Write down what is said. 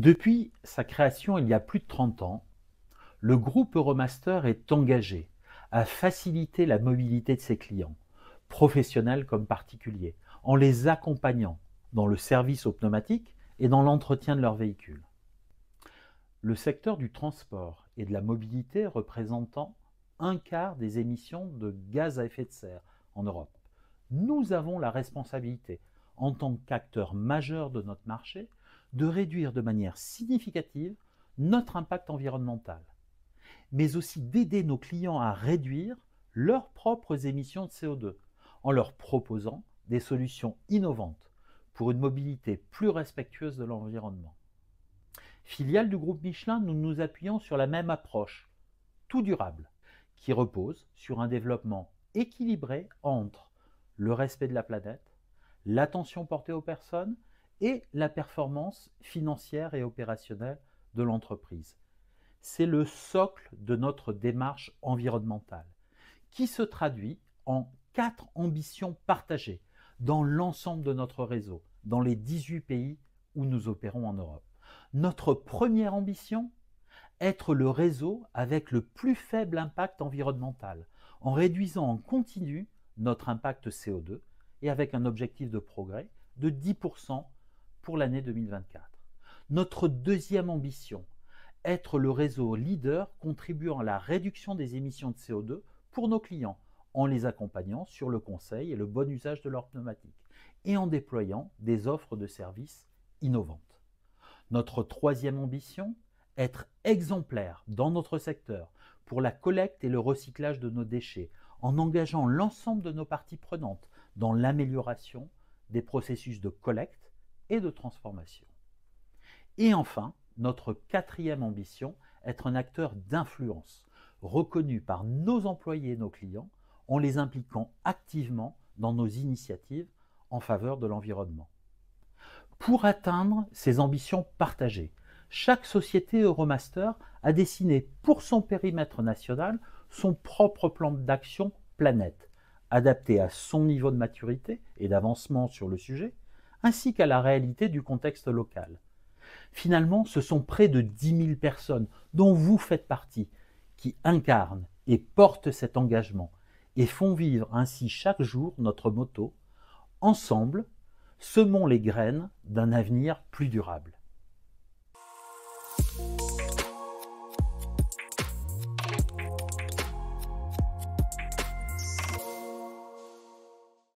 Depuis sa création il y a plus de 30 ans, le groupe Euromaster est engagé à faciliter la mobilité de ses clients, professionnels comme particuliers, en les accompagnant dans le service aux pneumatiques et dans l'entretien de leurs véhicules. Le secteur du transport et de la mobilité représentant un quart des émissions de gaz à effet de serre en Europe. Nous avons la responsabilité, en tant qu'acteur majeur de notre marché, de réduire de manière significative notre impact environnemental, mais aussi d'aider nos clients à réduire leurs propres émissions de CO2 en leur proposant des solutions innovantes pour une mobilité plus respectueuse de l'environnement. Filiale du groupe Michelin, nous nous appuyons sur la même approche, tout durable, qui repose sur un développement équilibré entre le respect de la planète, l'attention portée aux personnes et la performance financière et opérationnelle de l'entreprise. C'est le socle de notre démarche environnementale, qui se traduit en 4 ambitions partagées dans l'ensemble de notre réseau, dans les 18 pays où nous opérons en Europe. Notre première ambition, être le réseau avec le plus faible impact environnemental, en réduisant en continu notre impact CO2 et avec un objectif de progrès de 10% pour l'année 2024. Notre deuxième ambition, être le réseau leader contribuant à la réduction des émissions de CO2 pour nos clients, en les accompagnant sur le conseil et le bon usage de leurs pneumatiques, et en déployant des offres de services innovantes. Notre troisième ambition, être exemplaire dans notre secteur pour la collecte et le recyclage de nos déchets, en engageant l'ensemble de nos parties prenantes dans l'amélioration des processus de collecte et de transformation. Et enfin, notre quatrième ambition, être un acteur d'influence, reconnu par nos employés et nos clients, en les impliquant activement dans nos initiatives en faveur de l'environnement. Pour atteindre ces ambitions partagées, chaque société Euromaster a dessiné pour son périmètre national son propre plan d'action planète, adapté à son niveau de maturité et d'avancement sur le sujet, ainsi qu'à la réalité du contexte local. Finalement, ce sont près de 10 000 personnes, dont vous faites partie, qui incarnent et portent cet engagement et font vivre ainsi chaque jour notre motto « Ensemble, semons les graines d'un avenir plus durable ».